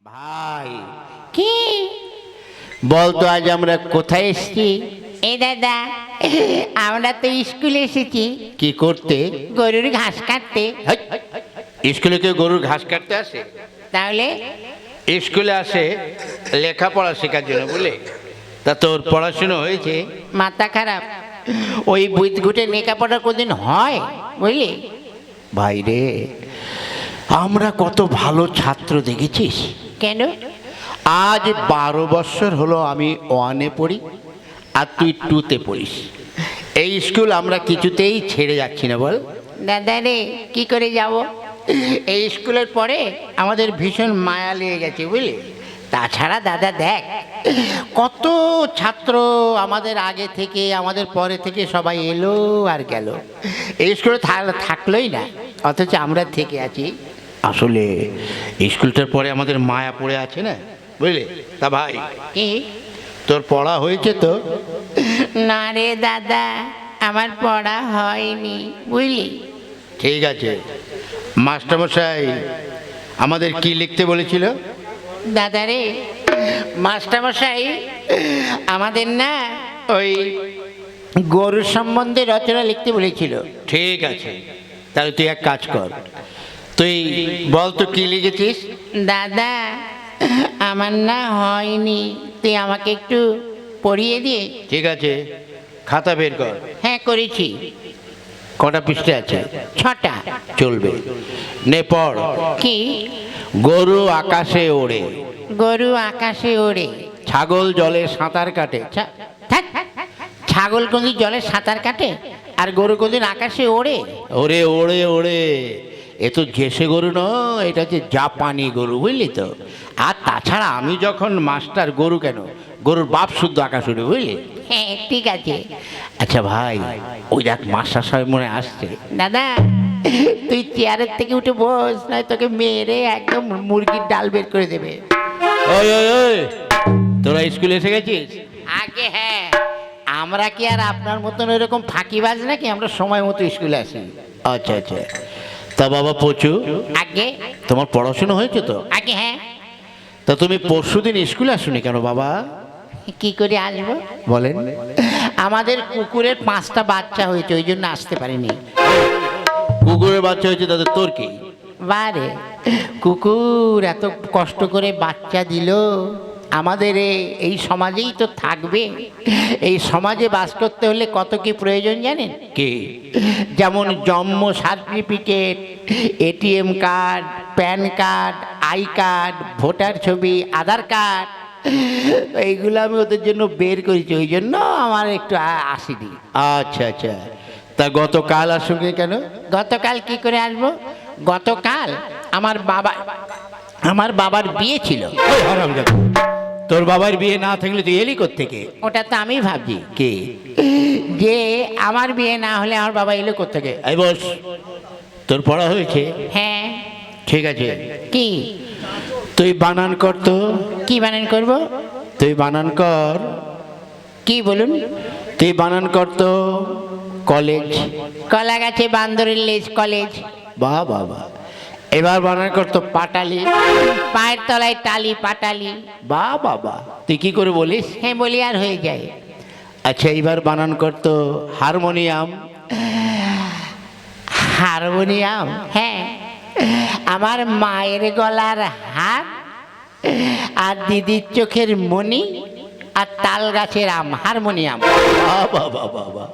ভাই কি বলতো আজ আমরা কোথায় এসেছি? এ দাদা, আমরা তো স্কুলে এসেছি কি করতে? গরুর ঘাস কাটতে। হেই, স্কুলে কেউ গরুর ঘাস কাটতে আসে? তাহলে স্কুলে আসে লেখাপড়া শেখার জন্য, বলে তা তোর পড়াশুনো হয়েছে? মাথা খারাপ, ওই বুঝ ঘুটে লেখাপড়া কোনদিন হয় বুঝলি? ভাই রে, আমরা কত ভালো ছাত্র দেখেছিস। কেন? আজ 12 বছর হলো আমি 1-এ পড়ি আর তুই 2-তে পড়িস। এই স্কুল আমরা কিছুতেই ছেড়ে যাচ্ছি না, বল। দাদা রে, কি করে যাব? এই স্কুলের পরে আমাদের ভীষণ মায়া লেগে গেছে বুঝলি। তাছাড়া দাদা দেখ, কত ছাত্র আমাদের আগে থেকে আমাদের পরে থেকে সবাই এলো আর গেল, এই স্কুলে থাকলোই না, অথচ আমরা থেকে আছি। আসলে স্কুলটার পরে আমাদের মায়া পড়ে আছে না, বুঝলে। তা ভাই, কি? তোর পড়া হয়েছে তো? না রে দাদা, আমার পড়া হয়নি বুঝলি। ঠিক আছে, মাস্টারমশাই আমাদের কি লিখতে বলেছিল? দাদা রে, মাস্টারমশাই আমাদের না ওই গরুর সম্বন্ধে রচনা লিখতে বলেছিল। ঠিক আছে, তাহলে তুই এক কাজ কর, তুই বল তো কি লিখেছিস? দাদা, আমার না হয়নি, তুই আমাকে একটু পড়িয়ে দিয়ে। ঠিক আছে, খাতা বের কর। হ্যাঁ, করেছি। কটা পৃষ্ঠা আছে? 6টা। চলবে, নে পড়। কি? গরু আকাশে ওড়ে, গরু আকাশে ওড়ে, ছাগল জলে সাঁতার কাটে। ধ্যাৎ, ছাগল কোনদিন জলে সাঁতার কাটে আর গরু কোনদিন আকাশে ওড়ে? ওরে ওড়ে ওড়ে, এ তো জেসে গরু নয়, এটা হচ্ছে জাপানি গরু, বুঝলি তো। আর তাছাড়া আমি যখন মাস্টার, গরু কেন, গরুর বাপ শুদ্ধ আকাশ উড়ে, বুঝলি। হ্যাঁ, ঠিক আছে। আচ্ছা ভাই, ওই দেখ মাস্টার সাহেব মনে আসছে। দাদা, তুই চেয়ারের থেকে উঠে বস, নয় তোকে মেরে একদম মুরগির ডাল বের করে দেবে। ওই ওই ওই, তোরা স্কুলে এসে গেছিস? আগে হ্যাঁ, আমরা কি আর আপনার মতন এরকম ফাঁকিবাজ নাকি? আমরা সময় মতো স্কুলে আসি। আচ্ছা আচ্ছা, তা বাবা পচু, আগে তোমার পড়াশোনা হয়েছে তো? আগে হ্যাঁ। তা তুমি পরশুদিন স্কুলে আসোনি কেন বাবা? কি করে আসবো বলেন। আমাদের কুকুরের 5টা বাচ্চা হয়েছে, ওই জন্য আসতে পারিনি। কুকুরের বাচ্চা হয়েছে, তাদের তোর কি? বারে, কুকুর এত কষ্ট করে বাচ্চা দিল, আমাদের এই সমাজেই তো থাকবে। এই সমাজে বাস করতে হলে কত কি প্রয়োজন জানেন? কি? যেমন জন্ম certificate, ATM card, pan card, I card, voter ছবি, আধার কার্ড, এইগুলো আমি ওদের জন্য বের করেছি, ওই জন্য আমার একটু আসেনি। আচ্ছা আচ্ছা, তা গতকাল আসোনি কেন? গতকাল কি করে আসবো? গতকাল আমার বাবার বিয়ে ছিল। ওই হারামজাদা, তোর বাবার বিয়ে না থাকলে তুই এলি কোত্থেকে? ওটা তো আমি ভাবছি কি? যে আমার বিয়ে না হলে আমার বাবা এলো কোত্থেকে। এই বস, তোর পড়া হয়েছে? হ্যাঁ। ঠিক আছে, কি? তুই বানান কর তো। কি বানান করব? তুই বানান কর। কি বলুন? তুই বানান কর তো কলেজ। কলা গাছে বান্দরের লেজ কলেজ। বাহ বাহ বাহ, এবার বানান কর তো পাটালি। পায়ের তলায় টালি পাটালি। বাহ বাহ বাহ, তুই কি করে বলিস? হ্যাঁ বলি আর হয়ে যায়। আচ্ছা, এইবার বানান কর তো হারমোনিয়াম। হারমোনিয়াম? হ্যাঁ, আমার মায়ের গলার হার আর দিদির চোখের মণি আর তাল গাছের আম, হারমোনিয়াম। বাহ বাহ বাহ বাহ বাহ,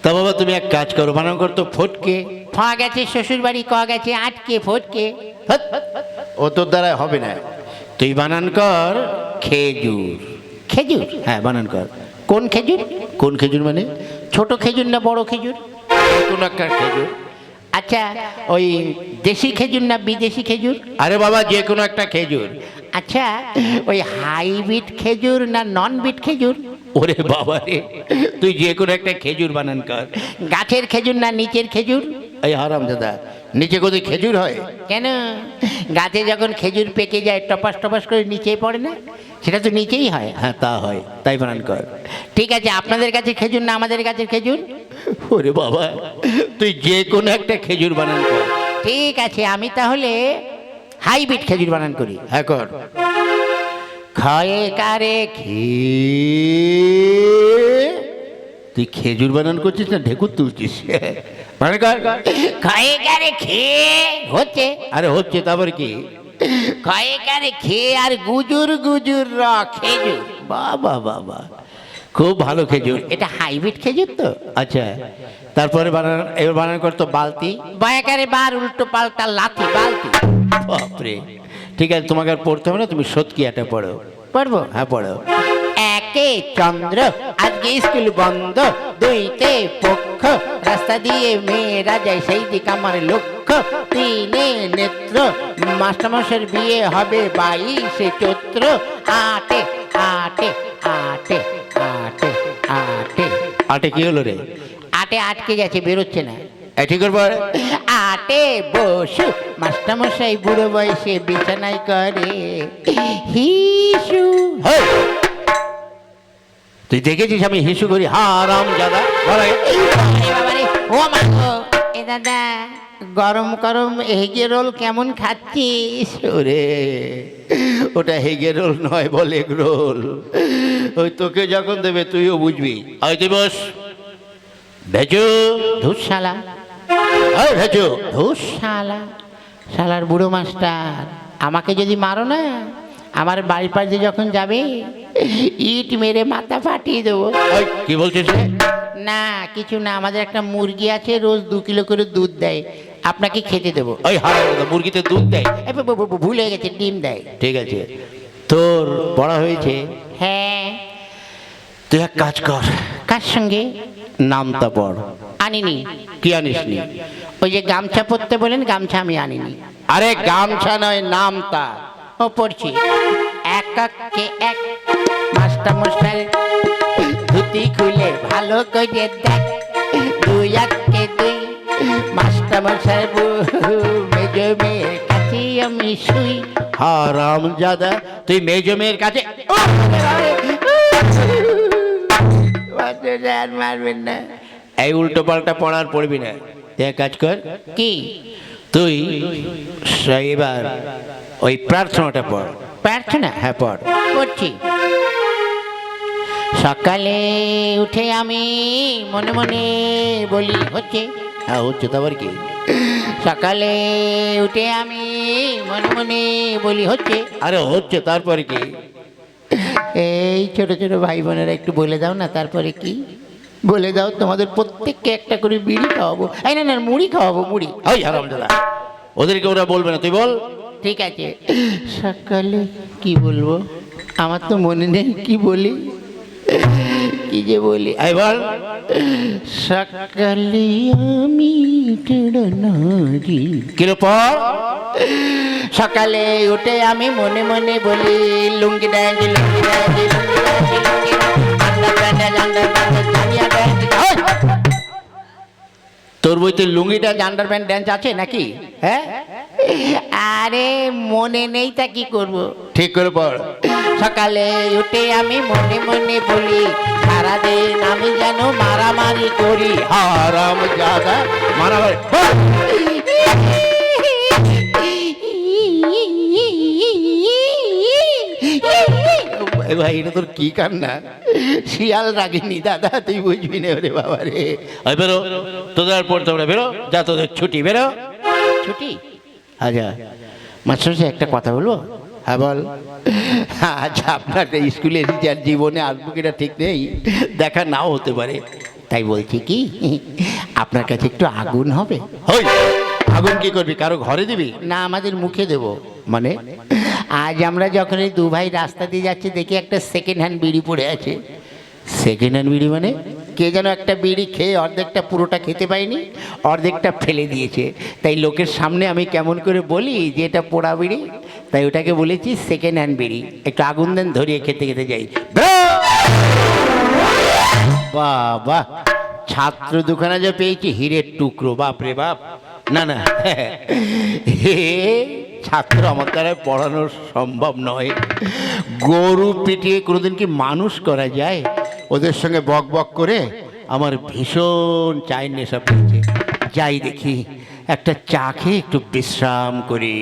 তা বাবা তুমি এক কাজ করো, বানান কর তো ফটকে। ফ গেছে শ্বশুর বাড়ি, ক গেছে আটকে, ফটকে। হ্যাট, ও তোর দ্বারা হবে না, তুই বানান কর খেজুর। খেজুর? হ্যাঁ বানান কর। কোন খেজুর? কোন খেজুর মানে? ছোট খেজুর না বড় খেজুর? কোন একটা খেজুর। আচ্ছা, ওই দেশি খেজুর না বিদেশি খেজুর? আরে বাবা, যে কোনো একটা খেজুর। আচ্ছা, ওই হাইব্রিড খেজুর না নন বিট খেজুর? ওরে বাবা রে, তুই যে কোনো একটা খেজুর বানান কর। গাছের খেজুর না নিচের খেজুর? এই হারামজাদা, নিচে কোথায় খেজুর হয়? কেন? গাছে যখন খেজুর পেকে যায় টপাস টপাস করে নিচেই পড়ে না, সেটা তো নিচেই হয়। হ্যাঁ তা হয়, তাই বানান কর। ঠিক আছে, আপনাদের কাছে খেজুর না আমাদের কাছে খেজুর? ওরে বাবা, তুই যে কোনো একটা খেজুর বানান কর। ঠিক আছে, আমি তাহলে হাইব্রিড খেজুর বানান করি। হ্যাঁ কর। খয়ে কারে তুই খেজুর বানান করছিস না ঢেকুর তুলছিস? মানে কর। খয়ে কারে খেয়ে হচ্ছে, আরে হচ্ছে, তারপর কি? খয়ে কারে খেয়ে আর গুজুর গুজুর র খেজুর। বাবা বাবা, খুব ভালো খেজুর। এটা হাইব্রিড খেজুর তো। আচ্ছা, তারপরে বানান, এবার বানান করতো বালতি। বয়াকারে বার উল্টো পাল্টা লাথি বালতি। বাপরে, ঠিক আছে, তোমাকে আর পড়তে হবে না, তুমি সৎকিয়াটা পড়ো। পড়বো? হ্যাঁ পড়ো। একে চন্দ্র আজকে স্কুল বন্ধ, দুইতে পক্ষ রাস্তা দিয়ে মেয়েরা যায় সেই দিক আমার লক্ষ্য, তিনে নেত্র মাস্টারমশাইয়ের বিয়ে হবে 22শে চৈত্র, আটে আটে আটে আটে আটে আটে কি হলো রে? আটে আটকে গেছে, বেরোচ্ছে না। ঠিক করবো। আটে বসু মাস্টারমশাই বুড়ো বয়সে বিছানায় করে হিসু। হেই! তুই দেখেছিস আমি হিসু করি? হারাম জাদা। ও মা গো, এ দাদা গরম গরম হেগে রোল কেমন খাচ্ছিস? ওরে, ওটা হেগে রোল নয়, বল এগ রোল। ওই তোকে যখন দেবে তুইও বুঝবি। আয় তুই বস। ভেজু, ধুসালা আয় ভেজু। ধুসালা, শালার বুড়ো মাস্টার, আমাকে যদি মারো না, আমার বাড়ির পাশে যখন যাবে ইট মেরে মাথা ফাটিয়ে দেবো। ওই কি বলছিস রে? না কিছু না, আমাদের একটা মুরগি আছে, রোজ 2 কিলো করে দুধ দেয়, আপনাকে খেতে দেবো। ওই হারাম জাদা, মুরগিতে দুধ দেয়? ভুলে গেছে, ডিম দেয়। ঠিক আছে, তোর পড়া হয়েছে? হ্যাঁ। তুই এক কাজ কর, কার সঙ্গে? নামটা পড়। আনিনি। কি আনিস নি? ওই যে গামছা পরতে বলেন, গামছা আমি আনিনি। আরে গামছা নয়, নামটা। ও পড়ছি। একে এক মাস্টারমশাই ধুতি খুলে ভালো করে দেখ, 2 একে 2 মাস্টারমশাই মেজো মেয়ের কাছে আমি শুই। হারাম জাদা, তুই মেজো মেয়ের কাছে? আর মারবেন না। এই উল্টো পাল্টা পড়ার পড়বি না। তুই এক কাজ কর, কি? তুই এবার ওই প্রার্থনাটা পড়। প্রার্থনা? হ্যাঁ পড়। করছি। সকালে উঠে আমি মনে মনে বলি, হচ্ছে? হ্যাঁ হচ্ছে, তারপর কি? সকালে উঠে আমি মনে মনে বলি, হচ্ছে? আরে হচ্ছে, তারপরে কি? এই ছোট ছোট ভাই বোনেরা একটু বলে দাও না, তারপরে কি? বলে দাও, তোমাদের প্রত্যেককে একটা করে বিড়ি খাওয়াবো। এই না না, মুড়ি খাওয়াবো, মুড়ি। ওই হারাম জাদা, ওদেরকে ওরা বলবে না, তুই বল। ঠিক আছে। সকালে কি বলবো, আমার তো মনে নেই কি বলি, কি যে বলি। এই বল। সকালে আমি নারী। কিলো পড়। সকালে উঠে আমি মনে মনে বলি, লুঙ্গি ড্যান্স লুঙ্গি ড্যান্স লুঙ্গি ড্যান্স লুঙ্গি তোর বইতে লুঙ্গি ড্যান্স আন্ডারপ্যান্ট ড্যান্স আছে নাকি? হ্যাঁ, আরে মনে নেই তা কি করব? ঠিক করে পড়। সকালে উঠে আমি মনে মনে বলি, সারাদিন আমি যেন মারামারি করি। হারাম জাদা, মারামারি। এ ভাই, এটা তোর কি কান্না? শিয়াল রাগিনি দাদা, তুই বুঝবি না রে বাবা রে। ওই বেরো, তোদের আর পড়তে হবে না, বেরো যা, তোদের ছুটি, বেরো। ছুটি? আচ্ছা মাস্টার সাহেব, একটা কথা বলবো? হ্যাঁ বল। আচ্ছা, আপনার স্কুলে টিচার জীবনে আসবো কিনা ঠিক নেই, দেখা নাও হতে পারে, তাই বলছি কি, আপনার কাছে একটু আগুন হবে? হই, আগুন কি করবি, কারো ঘরে দিবি? না, আমাদের মুখে দেব। মানে? আজ আমরা যখন এই 2 ভাই রাস্তা দিয়ে যাচ্ছি, দেখি একটা সেকেন্ড হ্যান্ড বিড়ি পড়ে আছে। সেকেন্ড হ্যান্ড বিড়ি মানে? কে যেন একটা বিড়ি খেয়ে অর্ধেকটা পুরোটা খেতে পায়নি, অর্ধেকটা ফেলে দিয়েছে। তাই লোকের সামনে আমি কেমন করে বলি যে এটা পোড়া বিড়ি, তাই ওটাকে বলেছি সেকেন্ড হ্যান্ড বিড়ি। একটু আগুন দেন, ধরিয়ে খেতে খেতে যাই। বাবা, ছাত্র দুখানা যে পেয়েছি হীরের টুকরো, বাপ রে বাপ। না না, হে ছাত্র আমার দ্বারা পড়ানো সম্ভব নয়। গরু পিটিয়ে কোনোদিন কি মানুষ করা যায়? ওদের সঙ্গে বক বক করে আমার ভীষণ চায়ের নেশা পেয়েছে। যাই দেখি, একটা চা খেয়ে একটু বিশ্রাম করি।